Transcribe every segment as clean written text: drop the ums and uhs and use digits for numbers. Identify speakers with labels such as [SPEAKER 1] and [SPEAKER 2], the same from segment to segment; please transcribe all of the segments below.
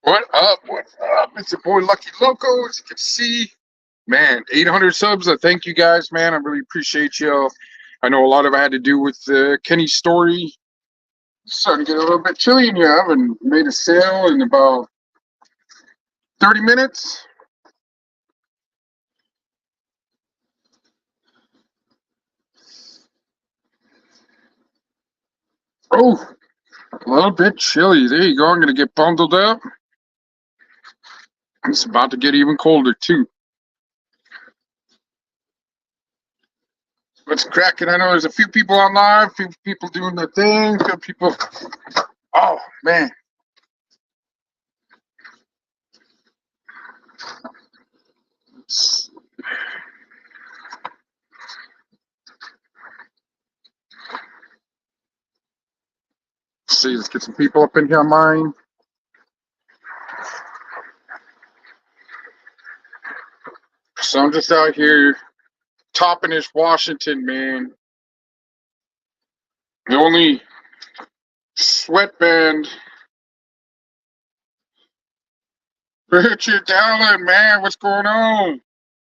[SPEAKER 1] What up? What up? It's your boy Lucky Loco. As you can see, man, 800 subs. I thank you guys, man. I really appreciate you. I know a lot of it had to do with Kenny's story. It's starting to get a little bit chilly in here. I haven't made a sale in about 30 minutes. Oh, a little bit chilly. There you go. I'm going to get bundled up. It's about to get even colder, too. What's cracking? I know there's a few people on live, a few people doing their thing, a few people. Oh, man. Let's see, let's get some people up in here on mine. So I'm just out here Toppenish, Washington, man. The only sweatband. Richard Allen, man, what's going on?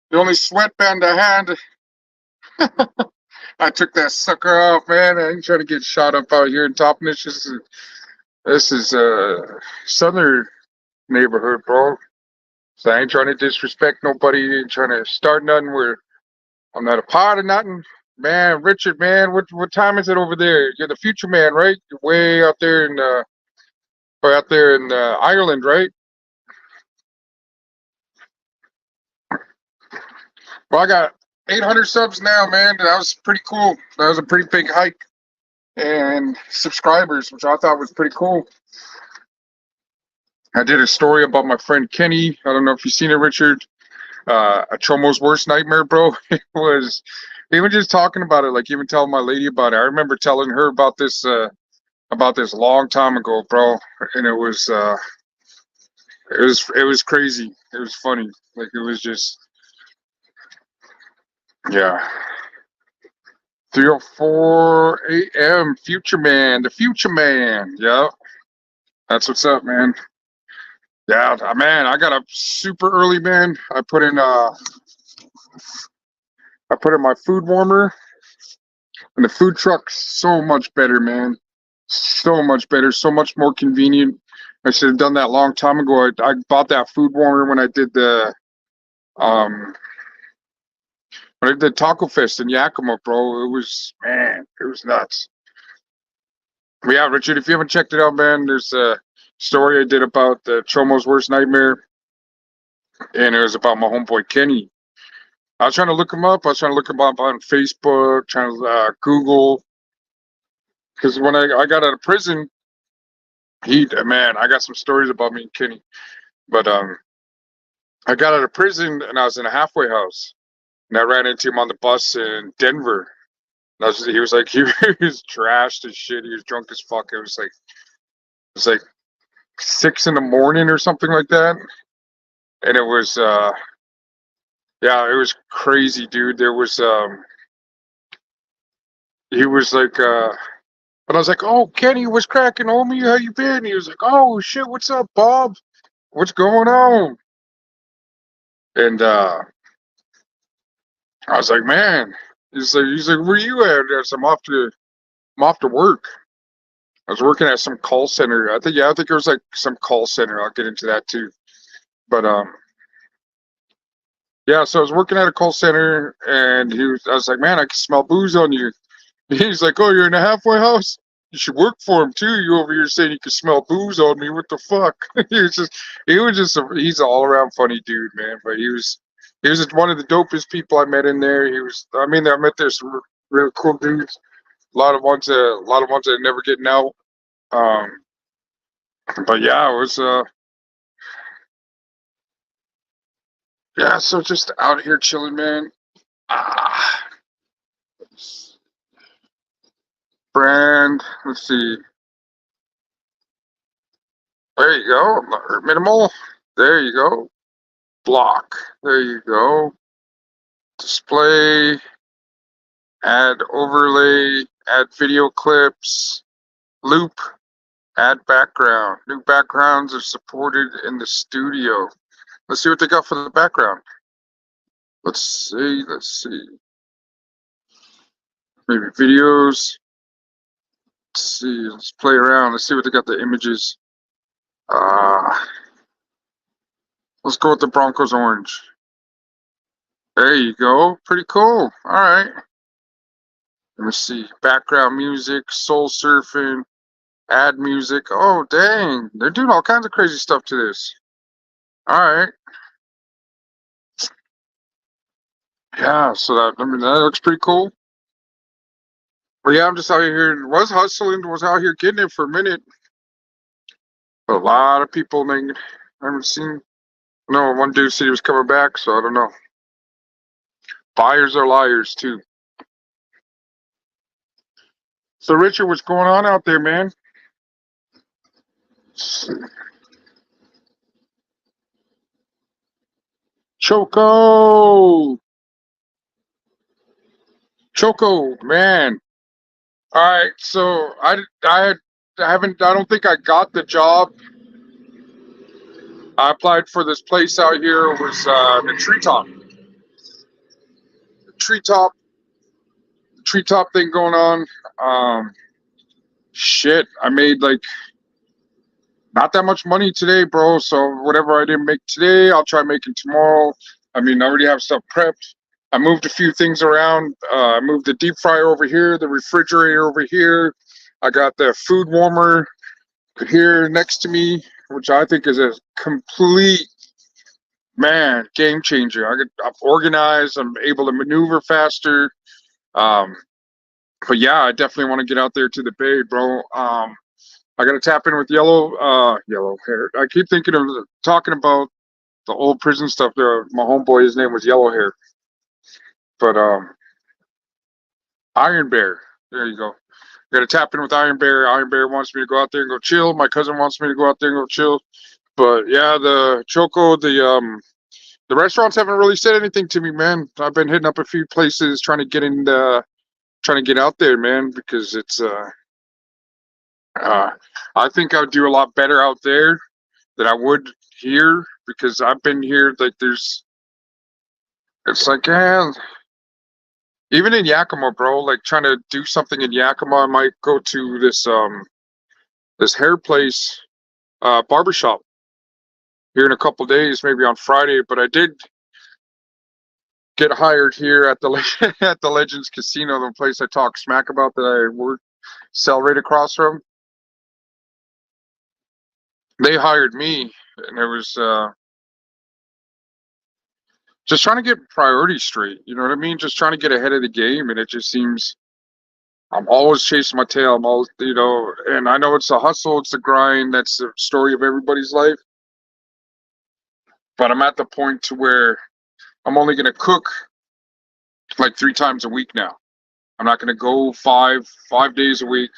[SPEAKER 1] The only sweatband I had. I took that sucker off, man. I ain't trying to get shot up out here in Toppenish. This is a southern neighborhood, bro. So I ain't trying to disrespect nobody. Ain't trying to start nothing where I'm not a part of nothing. Man, Richard, man, what time is it over there? You're the future man, right? You're way out there in Ireland, right? Well, I got 800 subs now, man. That was pretty cool. That was a pretty big hike. And subscribers, which I thought was pretty cool. I did a story about my friend Kenny. I don't know if you've seen it, Richard. A Chomo's worst nightmare, bro. It was even just talking about it, like even telling my lady about it. I remember telling her about this long time ago, bro. And it was crazy. It was funny. Like it was just, yeah. 3:04 a.m. Future man, the future man. Yeah, that's what's up, man. Yeah, man, I got up super early, man. I put in my food warmer, and the food truck's so much better, man. So much better, so much more convenient. I should have done that a long time ago. I bought that food warmer um when I did Taco Fest in Yakima, bro. It was, man, it was nuts. But yeah, Richard, if you haven't checked it out, man, there's a story I did about the Chomo's worst nightmare, and it was about my homeboy Kenny. I was trying to look him up. I was trying to look him up on Facebook, trying to Google, because when I got out of prison, man, I got some stories about me and Kenny. But I got out of prison and I was in a halfway house, and I ran into him on the bus in Denver. He was like, he was trashed as shit. He was drunk as fuck. It was like 6 in the morning or something like that, and it was yeah, it was crazy, dude. He was like but I was like, oh, Kenny, what's cracking, homie? How you been? He was like, oh shit, what's up, Bob? What's going on? And I was like, man. He's like, where you at? I said, I'm off to work. I was working at some call center. I think it was like some call center. I'll get into that too. But yeah, so I was working at a call center, and I was like, man, I can smell booze on you. He's like, oh, you're in a halfway house? You should work for him too. You over here saying you can smell booze on me? What the fuck? He's an all around funny dude, man. But he was just one of the dopest people I met in there. I mean, I met there some real cool dudes. A lot of ones that never getting out. Um, but yeah, it was yeah. So just out here chilling, man. Ah, brand. Let's see. There you go. Minimal. There you go. Block. There you go. Display. Add overlay. Add video clips. Loop. Add background. New backgrounds are supported in the studio. Let's see what they got for the background. Let's see. Let's see. Maybe videos. Let's see. Let's play around. Let's see what they got the images. Let's go with the Broncos orange. There you go. Pretty cool. All right. Let me see. Background music, soul surfing, add music. Oh, dang. They're doing all kinds of crazy stuff to this. All right. Yeah, so that, I mean, that looks pretty cool. But yeah, I'm just out here, was hustling, was out here getting it for a minute. But a lot of people, man, I haven't seen. No, one dude said he was coming back, so I don't know. Buyers are liars, too. So, Richard, what's going on out there, man? Choco! Choco, man. All right, so I haven't, I don't think I got the job. I applied for this place out here. It was the treetop, treetop thing going on. Shit, I made like not that much money today, bro. So whatever I didn't make today, I'll try making tomorrow. I mean, I already have stuff prepped. I moved a few things around. I moved the deep fryer over here, the refrigerator over here. I got the food warmer here next to me, which I think is a complete, man, game changer. I'm organized. I'm able to maneuver faster. Um, but yeah, I definitely want to get out there to the Bay, bro. I got to tap in with yellow hair. I keep thinking of talking about the old prison stuff there. My homeboy, his name was Yellow Hair, but Iron Bear. There you go. Got to tap in with Iron Bear. Iron Bear wants me to go out there and go chill. My cousin wants me to go out there and go chill. But yeah, the Choco, the restaurants haven't really said anything to me, man. I've been hitting up a few places trying to get in, trying to get out there, man, because it's I think I would do a lot better out there than I would here because I've been here. Like it's like, even in Yakima, bro. Like trying to do something in Yakima, I might go to this hair place, barbershop here in a couple days, maybe on Friday. But I did get hired here at the at the Legends Casino, the place I talk smack about that I work sell right across from. They hired me, and it was just trying to get priorities straight. You know what I mean? Just trying to get ahead of the game, and it just seems I'm always chasing my tail. I'm always, and I know it's a hustle, it's a grind. That's the story of everybody's life. But I'm at the point to where I'm only going to cook like 3 times a week now. I'm not going to go five days a week.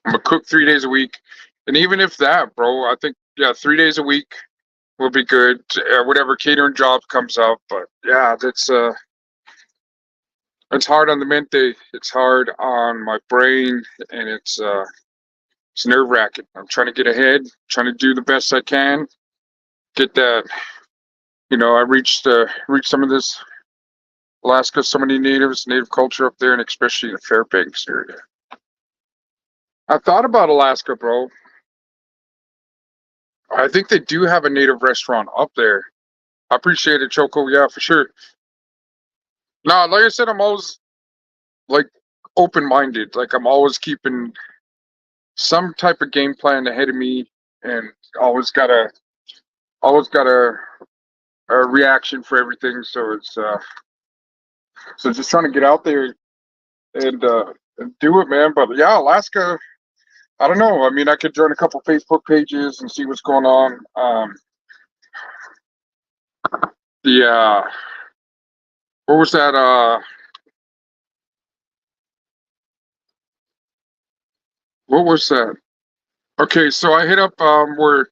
[SPEAKER 1] I'm gonna cook 3 days a week, and even if that, bro, I think yeah, 3 days a week will be good. Whatever catering job comes up, but yeah, that's it's hard on the mente. It's hard on my brain, and it's nerve wracking. I'm trying to get ahead, trying to do the best I can, get that. I reached some of this Alaska, so many native culture up there, and especially the Fairbanks area. I thought about Alaska, bro. I think they do have a native restaurant up there. I appreciate it, Choco. Yeah, for sure. Nah, like I said, I'm always like open-minded. Like I'm always keeping some type of game plan ahead of me, and always got a reaction for everything. So it's so just trying to get out there and do it, man. But yeah, Alaska. I don't know. I mean, I could join a couple Facebook pages and see what's going on. Yeah. What was that? What was that? Okay, so I hit up where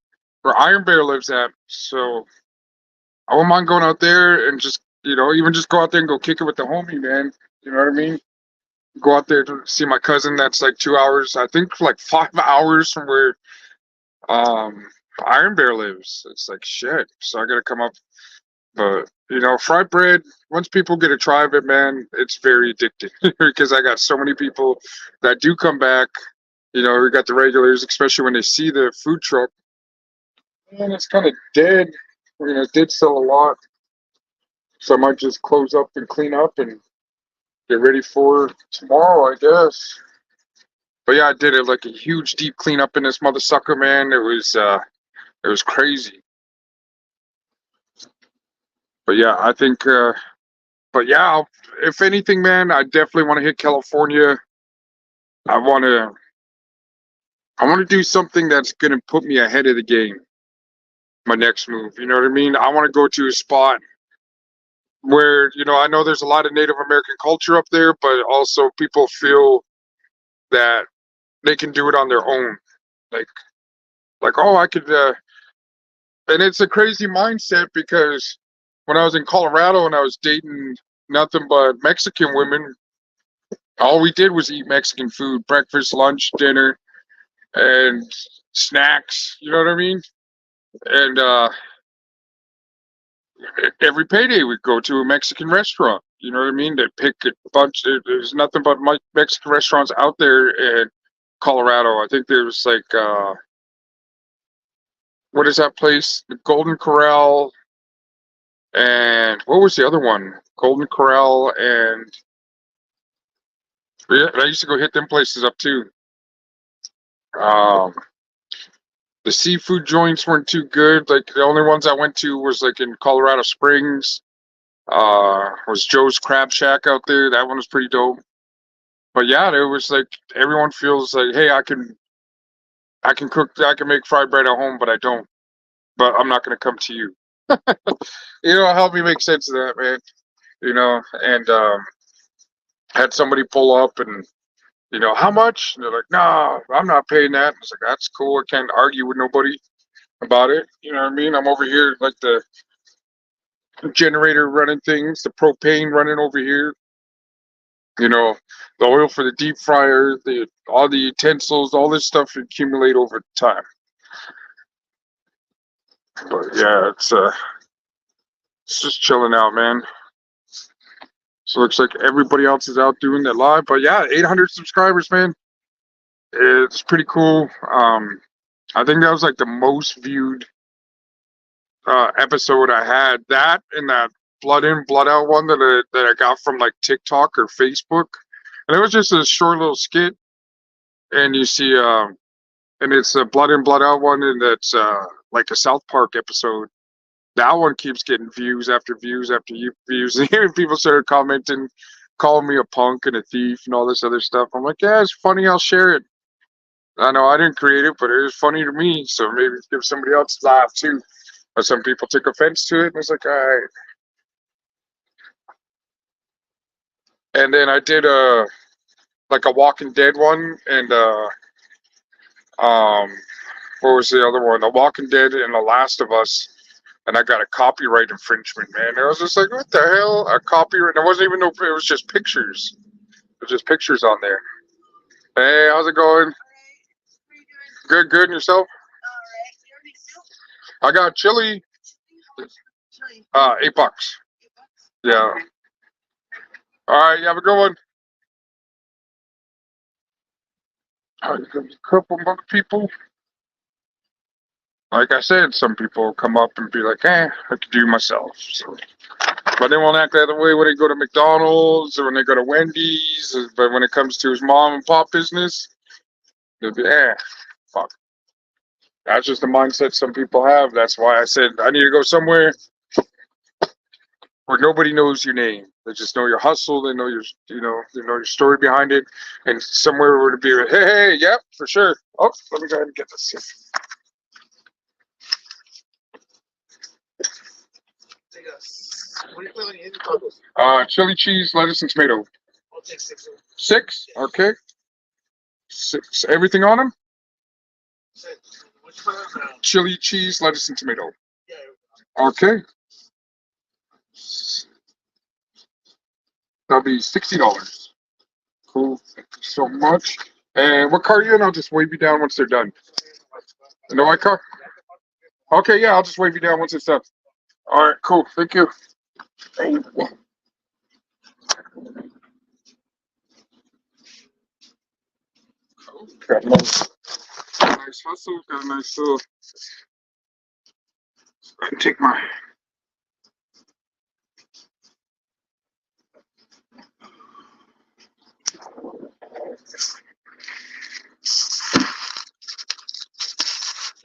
[SPEAKER 1] Iron Bear lives at. So I wouldn't mind going out there and just even just go out there and go kick it with the homie, man. You know what I mean? go out there to see my cousin. That's like 2 hours. I think like 5 hours from where Iron Bear lives. It's like shit. So I gotta come up. But fried bread. Once people get a try of it, man, it's very addicting because I got so many people that do come back. We got the regulars, especially when they see the food truck. And it's kind of dead. It did sell a lot, so I might just close up and clean up and get ready for tomorrow, I guess. But yeah, I did it like a huge deep cleanup in this mother sucker, man. It was crazy. But yeah, I think. But yeah, if anything, man, I definitely want to hit California. I want to. I want to do something that's gonna put me ahead of the game. My next move, you know what I mean? I want to go to a spot where I know there's a lot of Native American culture up there, but also people feel that they can do it on their own. Like, oh, I could. And it's a crazy mindset because when I was in Colorado and I was dating nothing but Mexican women, all we did was eat Mexican food, breakfast, lunch, dinner, and snacks. You know what I mean? And every payday we'd go to a Mexican restaurant. You know what I mean? They pick a bunch. There's nothing but Mexican restaurants out there in Colorado. I think there's like what is that place? The Golden Corral, and what was the other one? Golden Corral, and yeah, I used to go hit them places up too. Um, the seafood joints weren't too good. Like the only ones I went to was like in Colorado Springs. Was Joe's Crab Shack out there. That one was pretty dope. But yeah, it was like everyone feels like, hey, I can cook, I can make fried bread at home, but I don't. But I'm not gonna come to you. Help me make sense of that, man. And had somebody pull up and how much? And they're like, no, I'm not paying that. I was like, that's cool. I can't argue with nobody about it. You know what I mean? I'm over here like the generator running things, the propane running over here. The oil for the deep fryer, all the utensils, all this stuff accumulate over time. But yeah, it's just chilling out, man. So it looks like everybody else is out doing their live. But yeah, 800 subscribers, man. It's pretty cool. I think that was like the most viewed episode I had. That and that blood in, blood out one that I got from like TikTok or Facebook, and it was just a short little skit. And you see, and it's a blood in, blood out one, and that's like a South Park episode. That one keeps getting views after views after views. And people started commenting, calling me a punk and a thief and all this other stuff. I'm like, yeah, it's funny. I'll share it. I know I didn't create it, but it was funny to me. So maybe give somebody else a laugh too. But some people took offense to it, and it's like, all right. And then I did like a Walking Dead one, and um, what was the other one? The Walking Dead and The Last of Us. And I got a copyright infringement, man. I was just like, what the hell? A copyright? It wasn't even, it was just pictures. It was just pictures on there. Hey, how's it going? Good, good. And yourself? I got chili. $8. Yeah. All right, you have a good one. All right, there's a couple more people. Like I said, some people come up and be like, I could do myself. So, but they won't act that way when they go to McDonald's or when they go to Wendy's. But when it comes to his mom and pop business, they'll be, fuck. That's just the mindset some people have. That's why I said I need to go somewhere where nobody knows your name. They just know your hustle. They know they know your story behind it, and somewhere where to be like, hey, yep, for sure. Oh, let me go ahead and get this here. Chili cheese, lettuce, and tomato. I'll take 6. 6? Okay. 6. Everything on them? Chili cheese, lettuce, and tomato. Okay. That'll be $60. Cool. Thank you so much. And what car are you in? I'll just wave you down once they're done. No white car? Okay, yeah, I'll just wave you down once it's done. All right, cool. Thank you. Oh, got a nice hustle. Got a nice little. I can take my.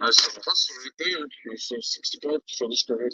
[SPEAKER 1] Nice little hustle right there. Nice little 65. So let's go ahead.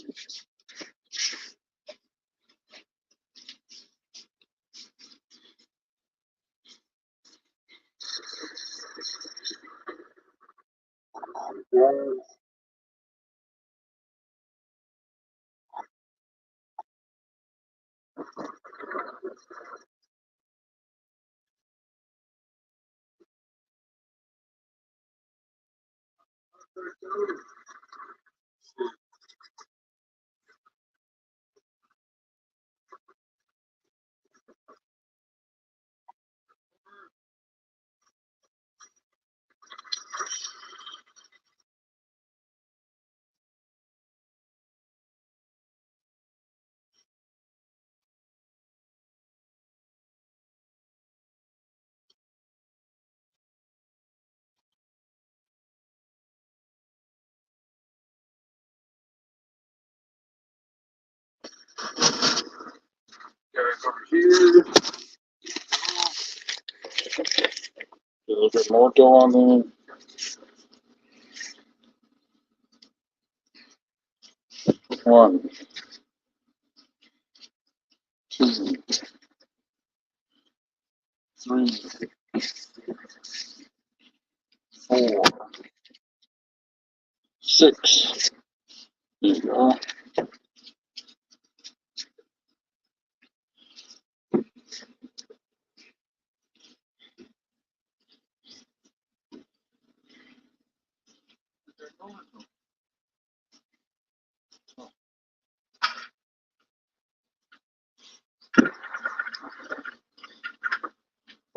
[SPEAKER 1] Got it over here. A little bit more dough on there. One, two, three, 4, 6. There you go.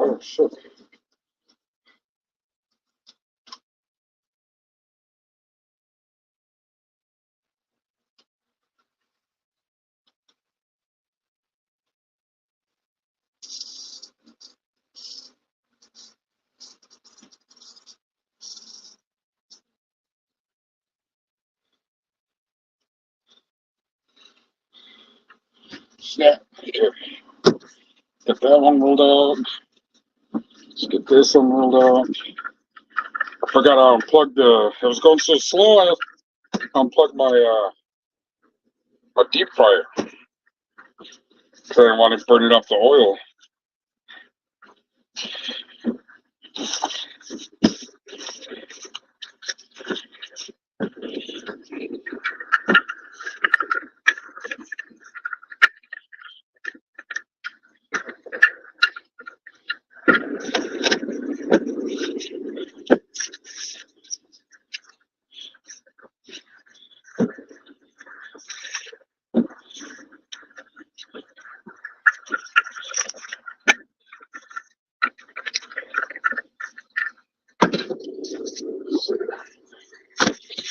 [SPEAKER 1] Oh shit. Snap. Okay. Get that one rolled out. Let's get this one rolled out. I forgot to unplug the. It was going so slow. I unplugged my deep fryer. Cause I didn't want to burn it off the oil.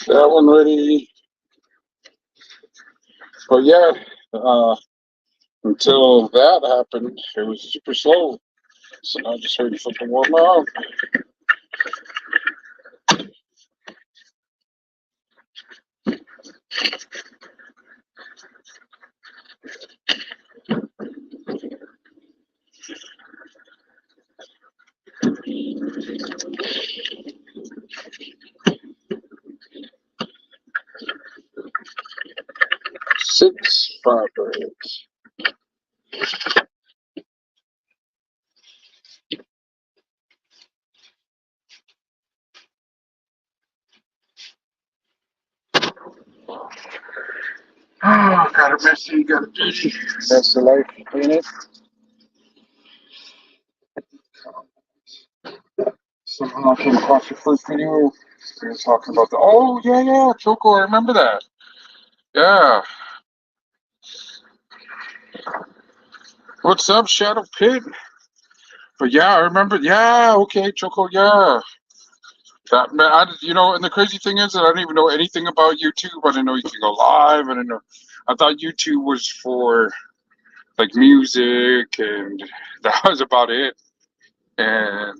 [SPEAKER 1] That one ready. But yeah, until that happened, it was super slow. So now just waiting for it to warm up. Six fry breads. Oh, got it messy, got it dirty. That's the life, ain't it? Somehow I came across your first video. We were talking about the. Oh, yeah, Choco, I remember that. Yeah. What's up, Shadow Pit? But yeah, I remember. Yeah, okay, Choco. Yeah, that man. And the crazy thing is that I didn't even know anything about YouTube. I didn't know you can go live. I didn't know. I thought YouTube was for like music, and that was about it. And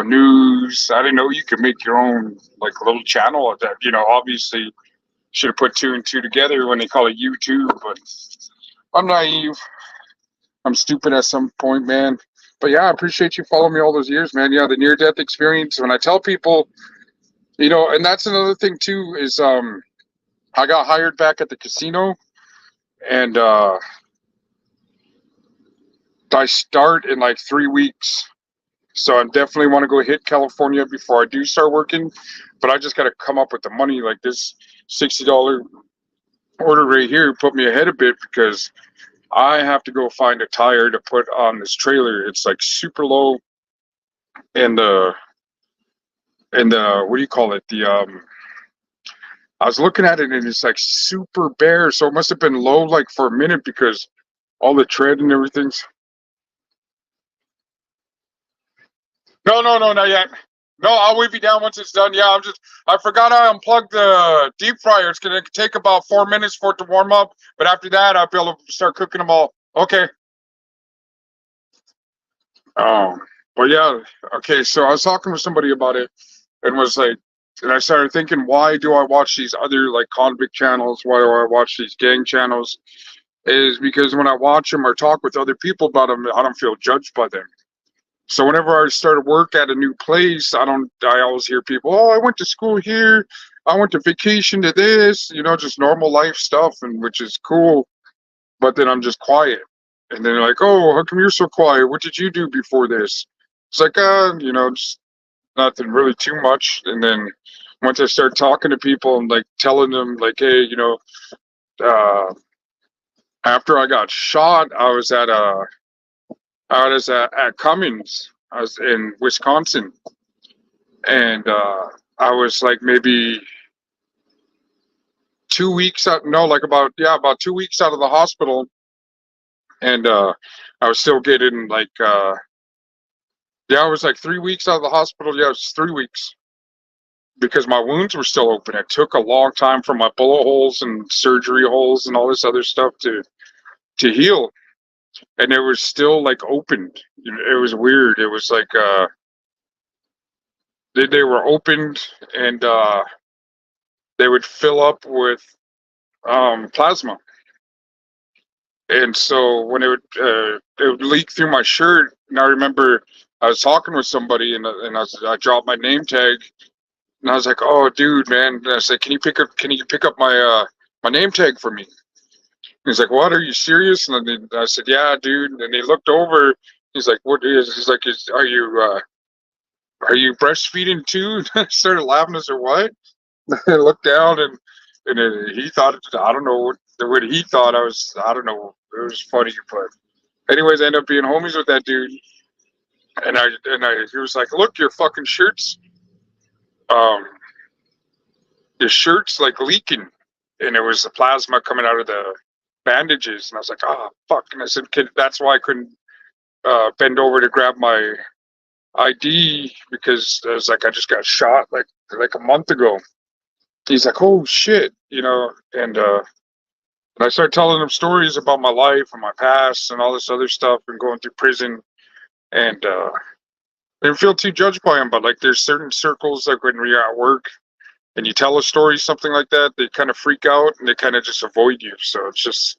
[SPEAKER 1] news. I didn't know you could make your own like little channel. That obviously should have put two and two together when they call it YouTube. But I'm naive. I'm stupid at some point, man. But yeah, I appreciate you following me all those years, man. Yeah, the near death experience. When I tell people, and that's another thing too, is I got hired back at the casino, and I start in like 3 weeks. So I definitely want to go hit California before I do start working. But I just got to come up with the money. Like this $60 order right here put me ahead a bit because I have to go find a tire to put on this trailer. It's like super low, and what do you call it? I was looking at it and it's like super bare, so it must have been low like for a minute because all the tread and everything's. No, no, no, not yet. No, I'll wave you down once it's done. Yeah, I forgot I unplugged the deep fryer. It's gonna take about 4 minutes for it to warm up, but after that I'll be able to start cooking them all. Okay. Um, but yeah, okay. So I was talking with somebody about it, and was like, and I started thinking, why do I watch these other like convict channels? Why do I watch these gang channels? Is because when I watch them or talk with other people about them, I don't feel judged by them. So whenever I started work at a new place, I always hear people, oh, I went to school here. I went to vacation to this, just normal life stuff, and which is cool. But then I'm just quiet. And then they're like, oh, how come you're so quiet? What did you do before this? It's like, just nothing really too much. And then once I start talking to people and like telling them like, hey, uh, after I got shot, I was at Cummings. I was in Wisconsin, and I was like maybe 2 weeks out. No, like about 2 weeks out of the hospital, and I was still getting like yeah, I was like 3 weeks out of the hospital. Yeah, it was 3 weeks because my wounds were still open. It took a long time for my bullet holes and surgery holes and all this other stuff to heal, and it was still like opened. It was weird. It was like they were opened, and they would fill up with plasma, and so when it would leak through my shirt. And I remember I was talking with somebody, and I dropped my name tag, and I was like, "Oh, dude, man!" And I said, Can you pick up my name tag for me?" He's like, "What? Are you serious?" And then I said, "Yeah, dude." And he looked over. He's like, "What is?" He's like, "Are you breastfeeding too?" I started laughing. I said, "What?" I looked down, and he thought, I don't know what he thought. I don't know. It was funny, but anyways, I ended up being homies with that dude, and he was like, "Look, your fucking um, your shirt's like leaking," and it was the plasma coming out of the bandages, and I was like, "Ah, fuck!" And I said, "Kid, that's why I couldn't bend over to grab my ID because I was like, I just got shot like a month ago." He's like, "Oh shit," and I started telling him stories about my life and my past and all this other stuff and going through prison. And I didn't feel too judged by him, but like there's certain circles like when you're at work and you tell a story, something like that, they kind of freak out and they kind of just avoid you. So it's just,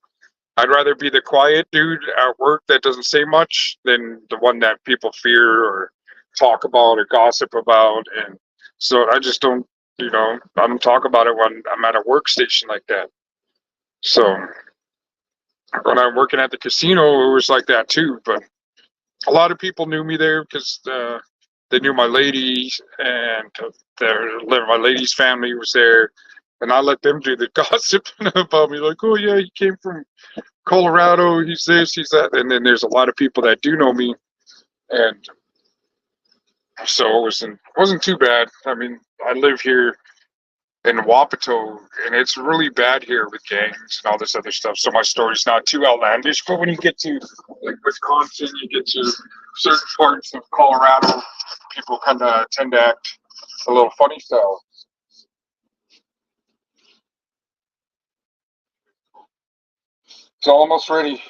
[SPEAKER 1] I'd rather be the quiet dude at work that doesn't say much than the one that people fear or talk about or gossip about. And so I just don't, I don't talk about it when I'm at a workstation like that. So when I'm working at the casino, it was like that too. But a lot of people knew me there because they knew my lady, and my lady's family was there, and I let them do the gossip about me. Like, oh yeah, he came from Colorado. He's this, he's that. And then there's a lot of people that do know me, and so it wasn't too bad. I mean, I live here in Wapato, and it's really bad here with gangs and all this other stuff. So my story's not too outlandish, but when you get to like Wisconsin, you get to certain parts of Colorado, people kind of tend to act a little funny style. It's almost ready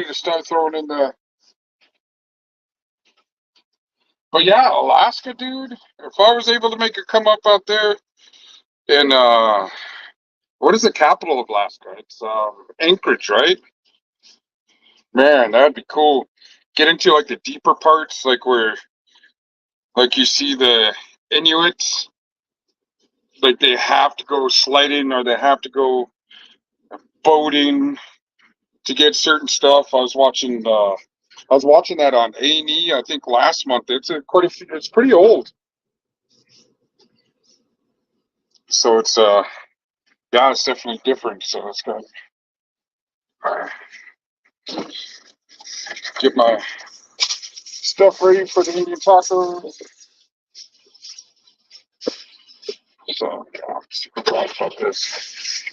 [SPEAKER 1] to start throwing in the. But yeah, Alaska, dude. If I was able to make it come up out there in what is the capital of Alaska? It's Anchorage, right? Man, that'd be cool. Get into like the deeper parts, like where like you see the Inuits, like they have to go sledding or they have to go boating to get certain stuff. I was watching that on A&E, I think last month. It's pretty old. So it's yeah, it's definitely different. So it's good. Get my stuff ready for the Indian taco. So yeah, I'm super glad about this.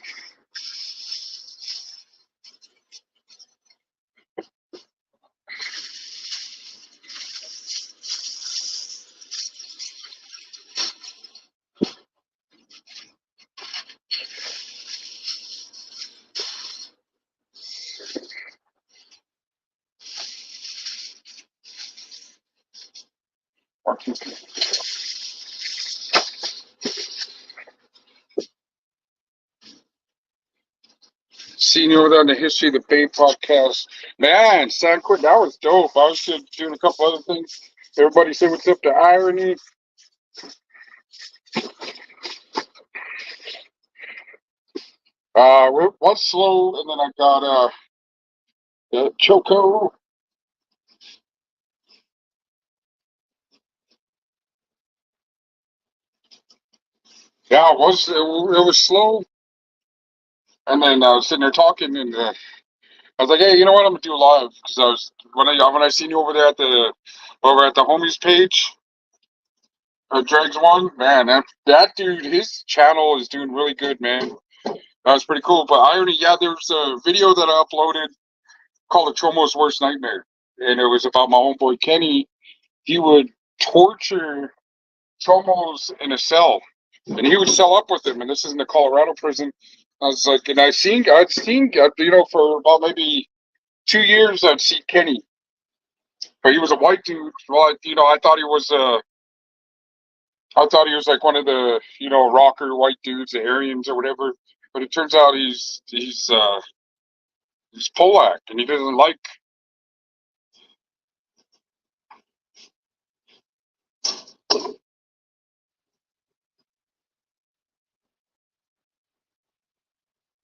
[SPEAKER 1] Seeing you over there on the History of the Bay podcast. Man, San Quentin, that was dope. I was just doing a couple other things. Everybody say what's up to Irony. What's slow, and then I got Choco. Yeah, it was slow, and then I was sitting there talking, and I was like, hey, you know what? I'm gonna do a live because I was when I seen you over at the homies page, Dregs One. Man, that dude, his channel is doing really good, man. That was pretty cool. But yeah, there's a video that I uploaded called "The Chomo's Worst Nightmare," and it was about my homeboy Kenny. He would torture Chomos in a cell, and he would cell up with him. And this is in the Colorado prison. I was like, and I'd seen, for about maybe 2 years, I'd seen Kenny, but he was a white dude. Well, I thought he was like one of the, rocker white dudes, the Aryans or whatever. But it turns out he's Polak, and he doesn't like.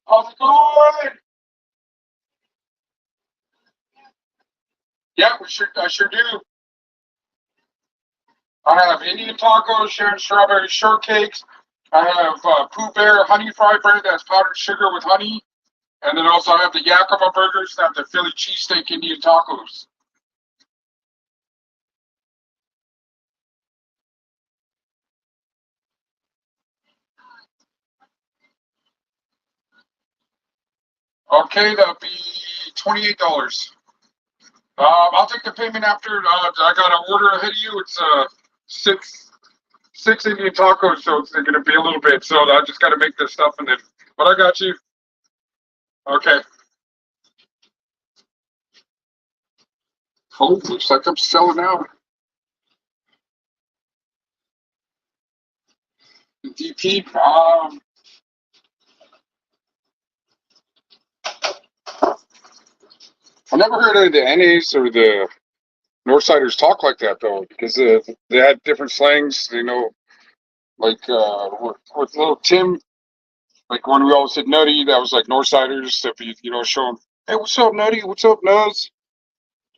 [SPEAKER 1] How's it going? Yeah, I sure do. I have Indian tacos, sharing strawberry shortcakes. I have Pooh Bear honey fried bread that's powdered sugar with honey. And then also I have the Yakima burgers and I have the Philly cheesesteak Indian tacos. Okay, that'll be $28. I'll take the payment after. I got an order ahead of you. It's six Indian tacos, so it's going to be a little bit. So I just got to make this stuff and then. But I got you. Okay. Oh, looks like I'm selling out. DP. I never heard of the NAs or the Northsiders talk like that though, because they had different slangs. Like with little Tim, like when we all said nutty, that was like Northsiders. If you show them, hey, what's up, nutty? What's up, nuz?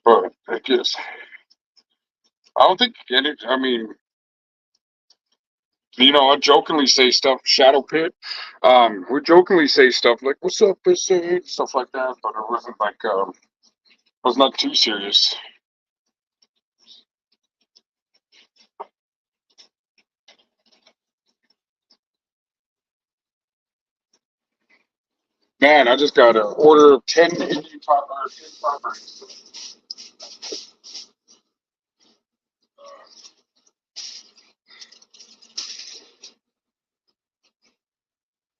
[SPEAKER 1] But I guess I don't think any. I mean, I jokingly say stuff. Shadow Pit. We jokingly say stuff like "What's up, Bissy?" Stuff like that, but it wasn't like it was not too serious. Man, I just got an order of 10 Indian or 10 farmers.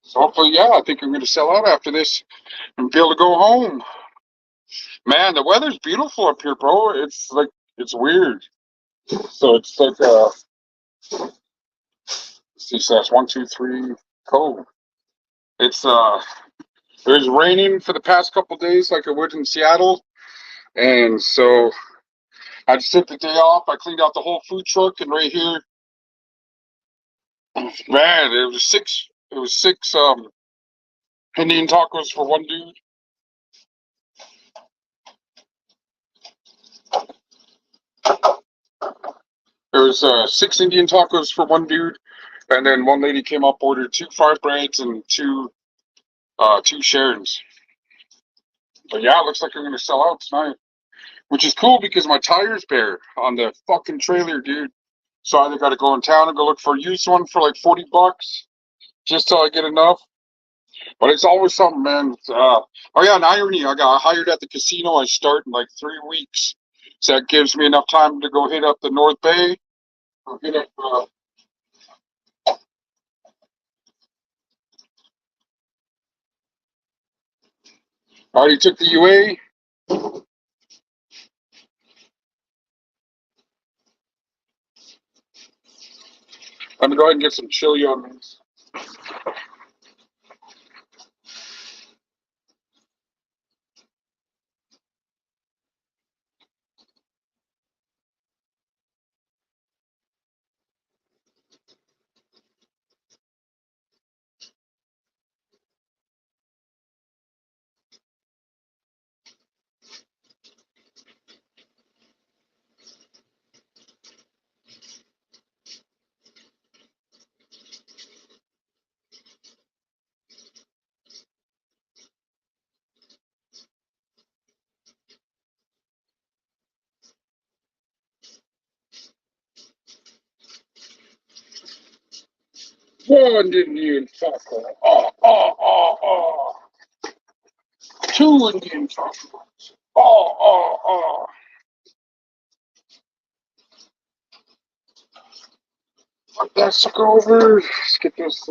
[SPEAKER 1] So hopefully, yeah, I think I'm going to sell out after this and be able to go home. Man, the weather's beautiful up here, bro. It's like, it's weird. So it's like, see, so that's 1, 2, 3, cold. It's, it was raining for the past couple days like it would in Seattle. And so I just took the day off. I cleaned out the whole food truck, and right here, man, it was six, Indian tacos for one dude. There was, 6 Indian tacos for one dude. And then one lady came up, ordered 2 fry breads and two sharons. But yeah, it looks like I'm gonna sell out tonight, which is cool because my tire's bare on the fucking trailer, dude. So I either got to go in town and go look for a used one for like $40, just till I get enough. But it's always something, man. Oh yeah, an irony. I got hired at the casino. I start in like 3 weeks, so that gives me enough time to go hit up the North Bay. Or hit up. I already took the UA. Let me go ahead and get some chili on this. 1 Indian taco. Oh. 2 Indian tacos. Oh. Let that sucker over. Let's get this.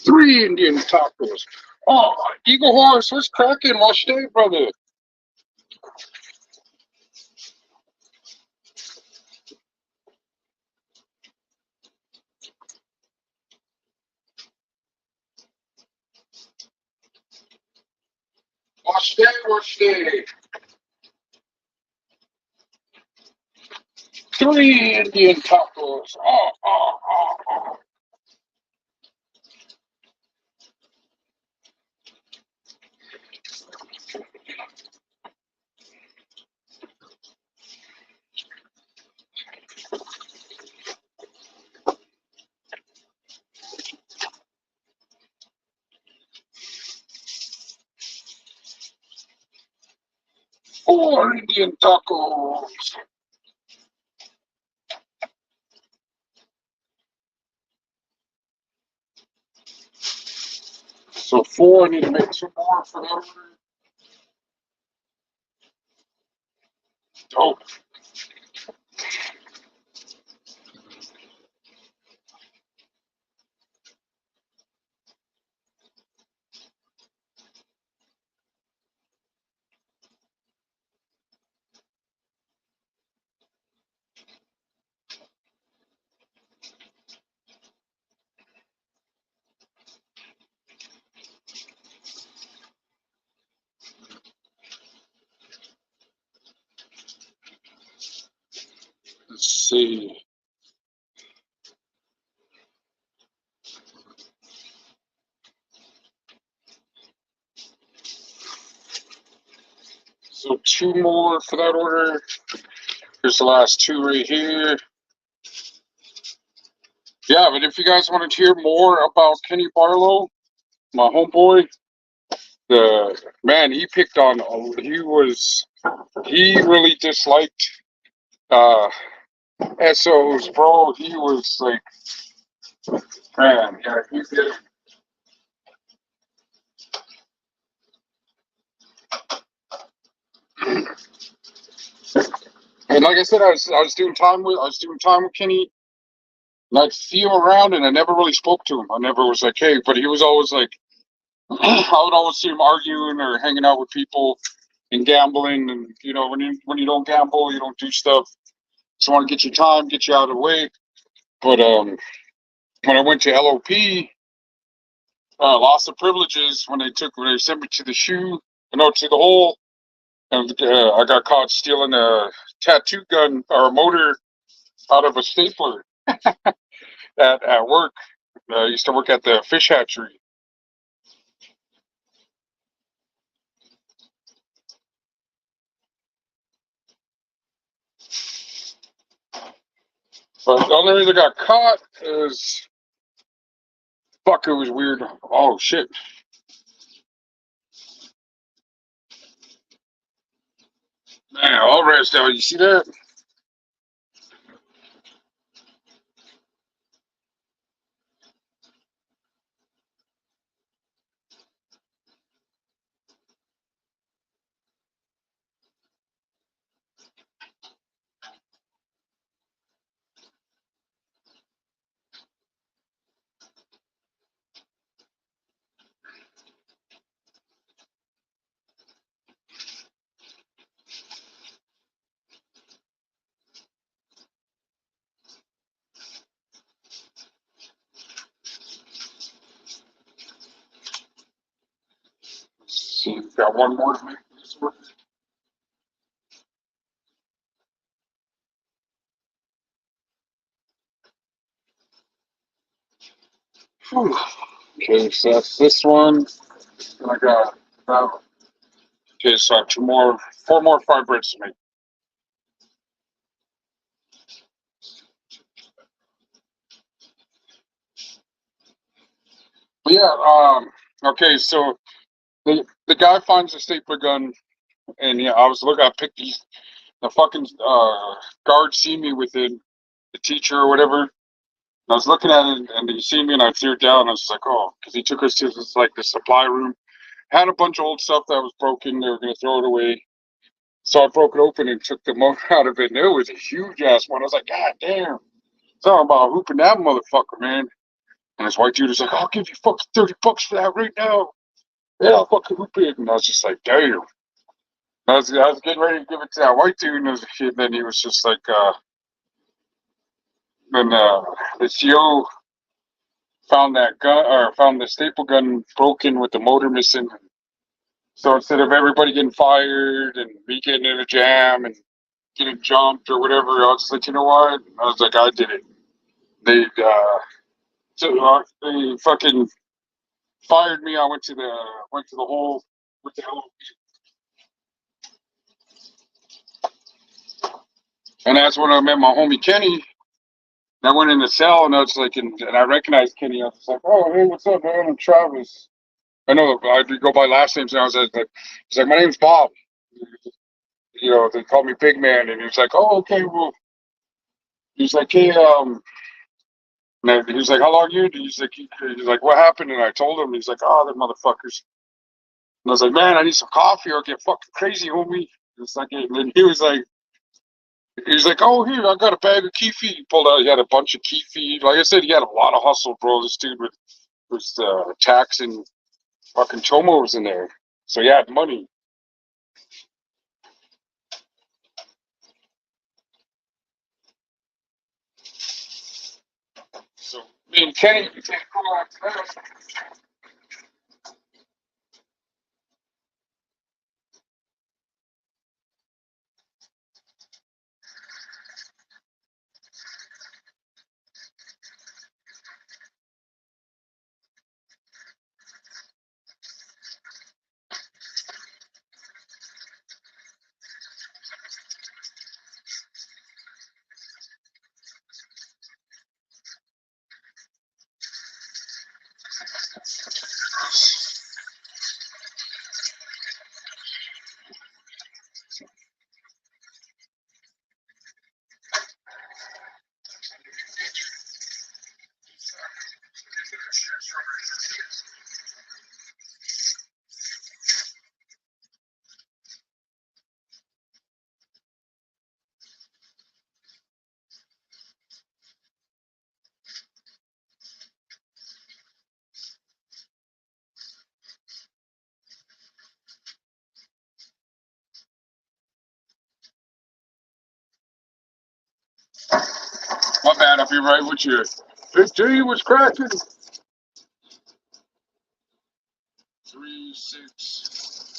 [SPEAKER 1] 3 Indian tacos. Oh, Eagle Horse, what's cracking? Watch day, brother. Watch day. 3 Indian tacos. Oh. 4 Indian tacos. So 4, I need to make 2 more for that. Dope. Let's see. So two more for that order. Here's the last two right here. Yeah, but if you guys wanted to hear more about Kenny Barlow, my homeboy, the man he picked on, he really disliked uh SOs, bro. He was like, man, yeah, he did. And like I said, I was doing time with Kenny, and I'd see him around, and I never really spoke to him. I never was like, hey, but he was always like, I would always see him arguing or hanging out with people and gambling, and when you don't gamble, you don't do stuff. Just want to get your time, get you out of the way. But when I went to LOP, loss of privileges when they sent me to the to the hole, and I got caught stealing a tattoo gun or a motor out of a stapler at work. I used to work at the fish hatchery. But the only reason I got caught is fuck, it was weird. Oh shit. Man, all rest out. You see that? Let's see, got one more to make this work. Whew. Okay, so that's this one. And I got okay, so I have four more fry breads to make. But yeah, okay, so the guy finds a stapler gun, and yeah, I picked the fucking guard see me with it, the teacher or whatever. And I was looking at it, and he see me, and I threw it down. I was like, oh, because he took us to this like the supply room, had a bunch of old stuff that was broken. They were gonna throw it away. So I broke it open and took the motor out of it, and it was a huge ass one. I was like, God damn. Talking about hooping that motherfucker, man. And this white dude was like, I'll give you fucking $30 for that right now. Yeah, I'll fucking hoop it. And I was just like, damn. I was getting ready to give it to that white dude, and then he was just like, then the CO found that gun, or found the staple gun broken with the motor missing. So instead of everybody getting fired and me getting in a jam and getting jumped or whatever, I was just like, you know what? I was like, I did it. They they fucking fired me. I went to the hole with the hell, and that's when I met my homie Kenny. And I went in the cell, and I was like, and I recognized Kenny. I was like, oh hey, what's up, man? I'm Travis. I know I go by last names now. He's like, my name's Bob. They call me Big Man, and he's like, oh okay, well, he's like, hey, and he was like, how long you? He's like, what happened? And I told him. He's like, oh, the motherfuckers. And I was like, man, I need some coffee or I'll get fucking crazy, homie. It's like, and then he was like, oh, here, I got a bag of Keefy. He pulled out, he had a bunch of Keefy. Like I said, he had a lot of hustle, bro. This dude was taxing fucking chomos in there. So he had money. So me and Kenny became cool after that. Pat, I'll be right with you. Big D was cracking. 3, 6,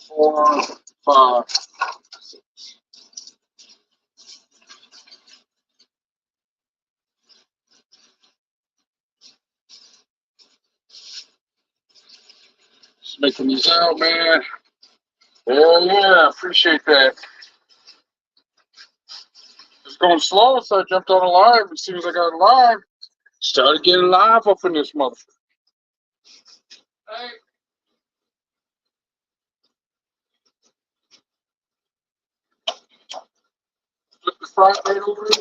[SPEAKER 1] 4, 5, 6. Just making these out, man. Yeah, appreciate that. It's going slow, so I jumped on a live. As soon as I got live, started getting live up in this motherfucker. Hey. Flip the fry right over it.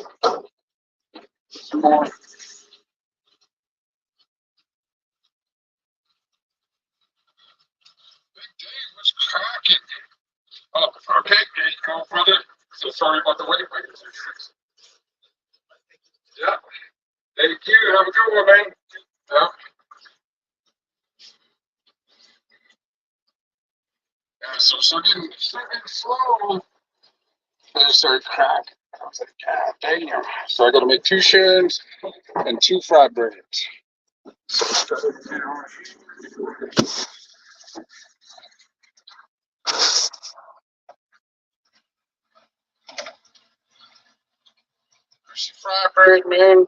[SPEAKER 1] Some more. Big Dave, what's cracking? Oh, okay, there you go, brother. So sorry about the wait. Yeah. Thank you. Have a good one, man. Yeah. Yeah, so getting slow. I just started cracking. I was like, God damn. So I got to make 2 shins and 2 fried breads. So I started, fried bread, man.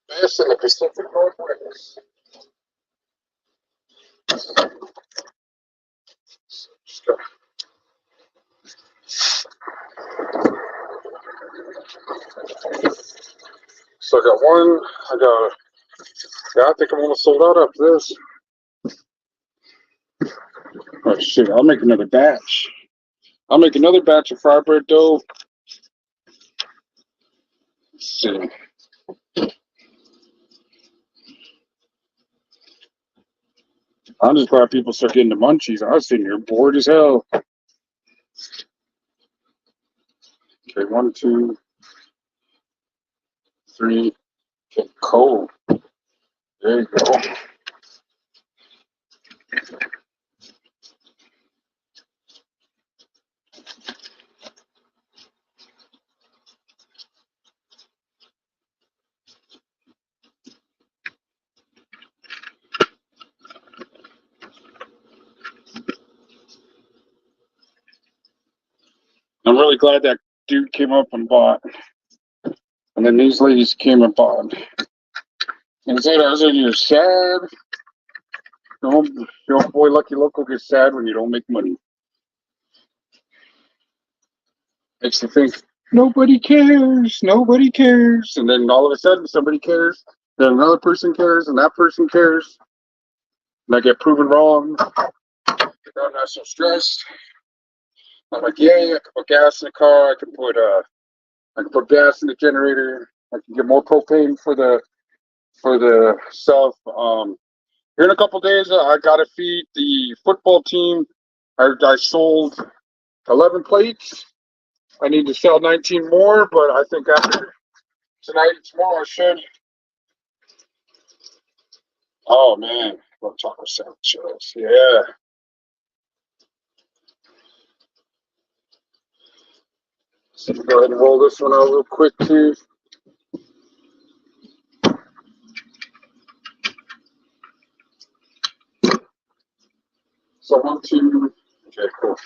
[SPEAKER 1] Best in the Pacific Northwest. So I got one. I think I'm almost sold out after this. Oh shit! I'll make another batch. I'll make another batch of fried bread dough. Let's see. I'm just glad people start getting the munchies. I was sitting here bored as hell. Okay, 1, 2, 3. Okay, cold. There you go. I'm really glad that dude came up and bought. And then these ladies came and bought. And said, I was in here sad. Your boy Lucky Loco gets sad when you don't make money. Makes you think, nobody cares, nobody cares. And then all of a sudden, somebody cares. Then another person cares, and that person cares. And I get proven wrong. I'm not so stressed. I'm like, yeah, I can put gas in the car. I can put gas in the generator. I can get more propane for the stuff. Here in a couple days, I gotta feed the football team. I sold 11 plates. I need to sell 19 more, but I think after tonight and tomorrow I should. Oh man, love taco sandwiches. Yeah. So go ahead and roll this one out real quick too. So 1, 2. Okay, cool.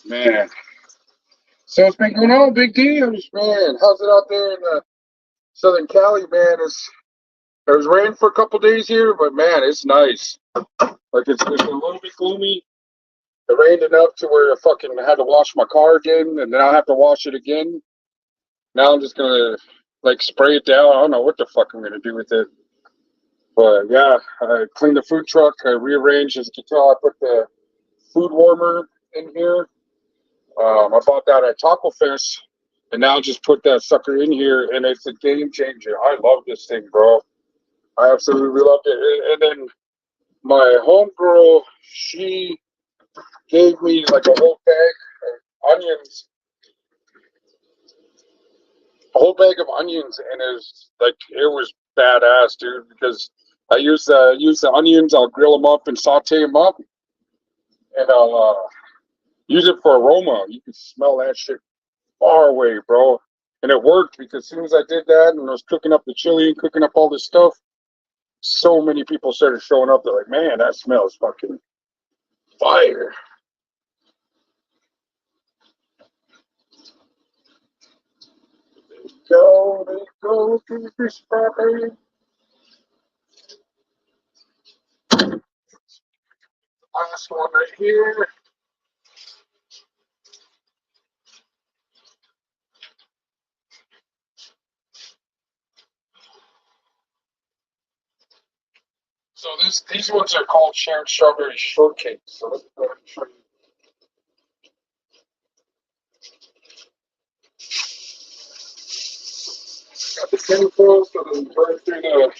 [SPEAKER 1] Man. So what's been going on, Big D? Man, how's it out there in Southern Cali, man? It was rain for a couple days here, but man, it's nice. Like it's a little bit gloomy. It rained enough to where I fucking had to wash my car again, and then I'll have to wash it again. Now I'm just gonna like spray it down. I don't know what the fuck I'm gonna do with it. But yeah, I cleaned the food truck. I rearranged. As you can tell, I put the food warmer in here. I bought that at Taco Fest, and now just put that sucker in here, and it's a game changer. I love this thing, bro. I absolutely loved it. And then my homegirl, she gave me like a whole bag of onions, a whole bag of onions, and it was badass, dude. Because I use the onions, I'll grill them up and saute them up, and I'll use it for aroma. You can smell that shit far away, bro. And it worked because as soon as I did that and I was cooking up the chili and cooking up all this stuff, so many people started showing up. They're like, man, that smells fucking fire. There you go, fish fry, baby. Last one right here. So these ones are called shared strawberry shortcake. So let's go ahead and show you. Got the chemicals, so then burn through the.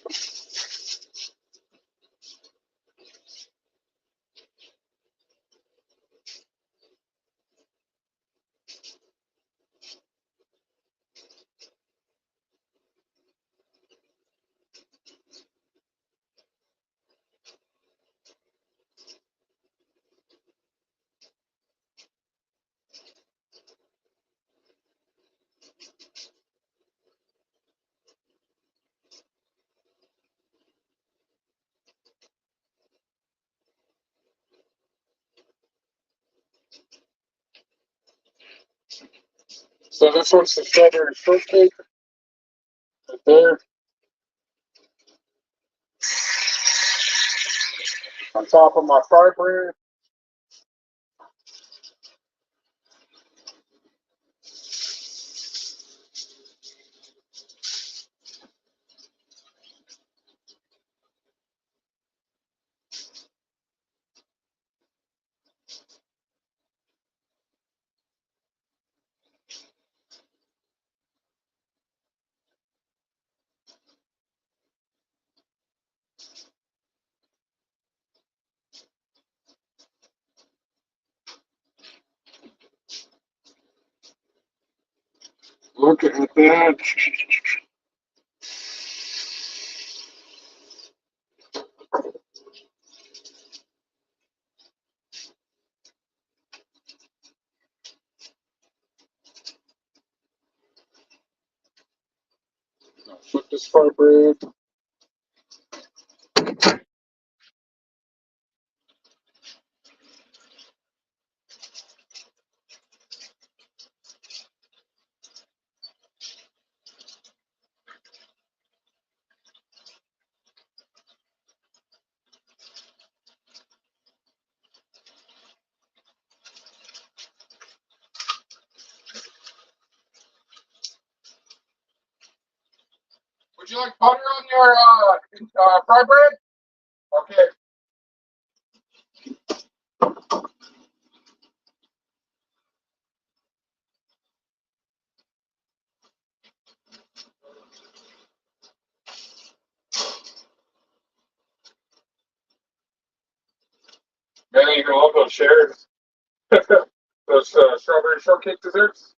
[SPEAKER 1] So this one's the strawberry shortcake right there. On top of my fry bread. Look at that. Now flip this fry bread. Would you like butter on your fry bread? Okay. Man, you can love those shares. Those strawberry shortcake desserts.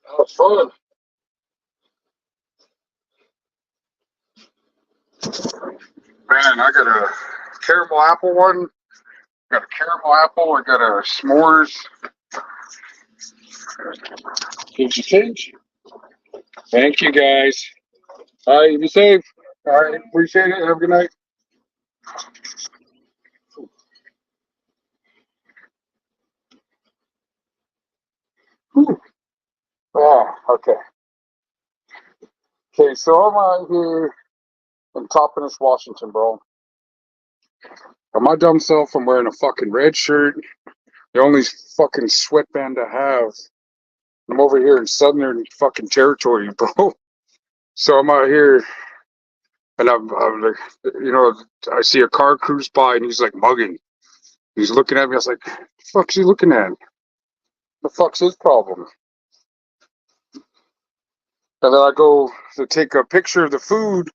[SPEAKER 1] That was fun. Man, I got a caramel apple one. Got a caramel apple. I got a s'mores. Gives you change. Thank you, guys. All right, be safe. All right, appreciate it. Have a good night. Whew. Oh, okay. Okay, so I'm out here in Toppenish, Washington, bro. But my dumb self, I'm wearing a fucking red shirt, the only fucking sweatband I have. I'm over here in southern fucking territory, bro. So I'm out here, and I'm like, I see a car cruise by, and he's like mugging. He's looking at me. I was like, "The fuck's he looking at? The fuck's his problem?" And then I go to take a picture of the food,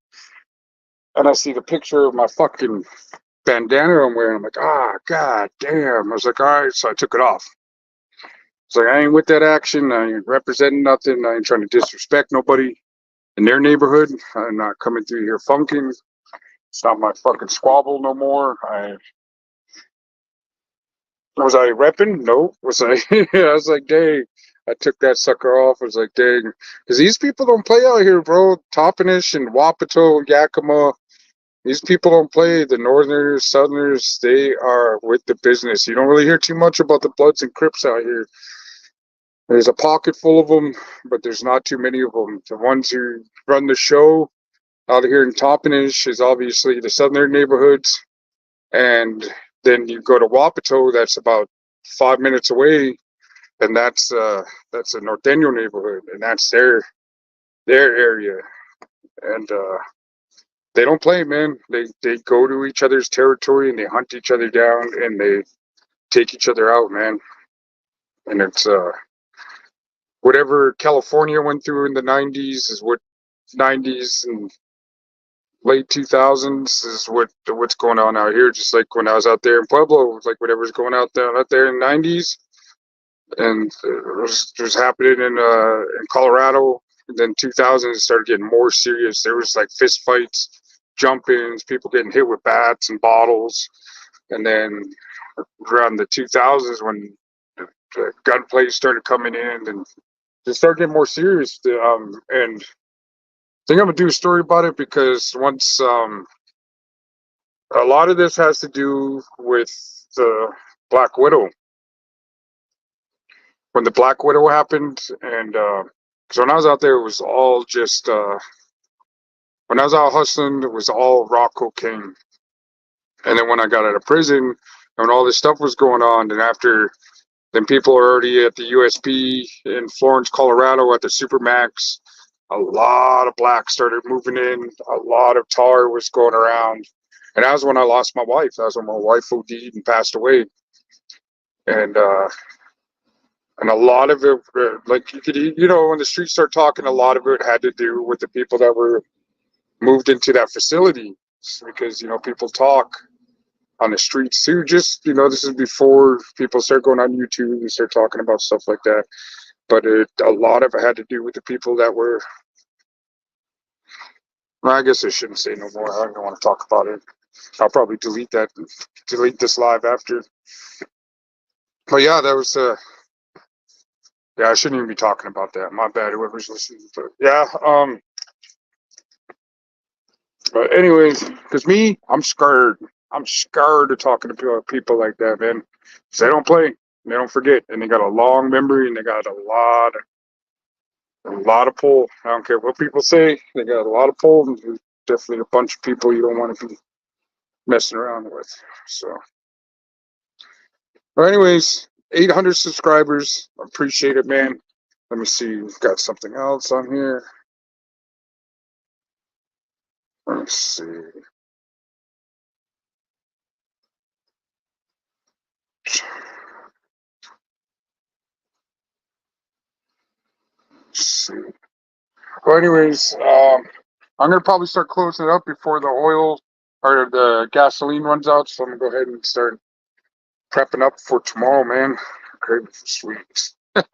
[SPEAKER 1] and I see the picture of my fucking bandana I'm wearing. I'm like, god damn. I was like, all right, so I took it off. It's like, I ain't with that action. I ain't representing nothing. I ain't trying to disrespect nobody in their neighborhood. I'm not coming through here funking. It's not my fucking squabble no more. Was I repping? No. Was I? I was like, dang. I took that sucker off. I was like, dang. Because these people don't play out here, bro. Toppenish and Wapato, Yakima. These people don't play. The Northerners, Southerners, they are with the business. You don't really hear too much about the Bloods and Crips out here. There's a pocket full of them, but there's not too many of them. The ones who run the show out here in Toppenish is obviously the Southern neighborhoods. And then you go to Wapato, that's about 5 minutes away, and that's a Norteño neighborhood, and that's their area. And they don't play, man. They go to each other's territory and they hunt each other down and they take each other out, man. And it's whatever California went through in the 90s is what 90s and late 2000s is what's going on out here. Just like when I was out there in Pueblo, it was like whatever's going out there in the 90s, and it was happening in Colorado. And then 2000s it started getting more serious. There was like fist fights, jump-ins, people getting hit with bats and bottles. And then around the 2000s when the gunplay started coming in and it started getting more serious. And I think I'm gonna do a story about it because once a lot of this has to do with the Black Widow. When the Black Widow happened, and because when I was out there, it was all just when I was out hustling, it was all raw cocaine. And then when I got out of prison, and all this stuff was going on, and after then, people are already at the USP in Florence, Colorado, at the Supermax. A lot of blacks started moving in. A lot of tar was going around. And that was when I lost my wife. That was when my wife OD'd and passed away. And a lot of it, like you could, when the streets start talking, a lot of it had to do with the people that were moved into that facility, because people talk on the streets too. Just this is before people start going on YouTube and start talking about stuff like that. But a lot of it had to do with the people that were. Well, I guess I shouldn't say no more. I don't want to talk about it. I'll probably delete this live after. But yeah, that was yeah, I shouldn't even be talking about that. My bad, whoever's listening. But yeah, but anyways, because me, I'm scared. I'm scared of talking to people like that, man. Because they don't play, they don't forget, and they got a long memory, and they got a lot of pull. I don't care what people say, they got a lot of pull, and there's definitely a bunch of people you don't want to be messing around with. So, well, anyways, 800 subscribers. Appreciate it, man. Let me see. We've got something else on here. Let's see. Let's see. Well, anyways, I'm gonna probably start closing it up before the oil or the gasoline runs out. So I'm gonna go ahead and start prepping up for tomorrow, man. Craving for sweets. All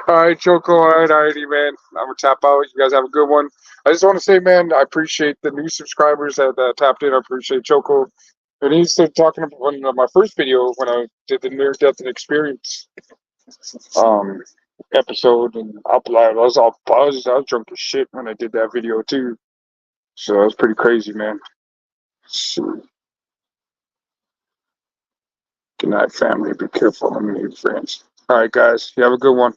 [SPEAKER 1] right, Choco. All righty, man. I'm gonna tap out. You guys have a good one. I just want to say, man, I appreciate the new subscribers that tapped in. I appreciate Choco. And he started talking about my first video when I did the near death and experience um episode, and I was all buzzed. I was drunk as shit when I did that video too. So that was pretty crazy, man. So, good night, family. Be careful. I'm gonna need friends. All right, guys. You have a good one.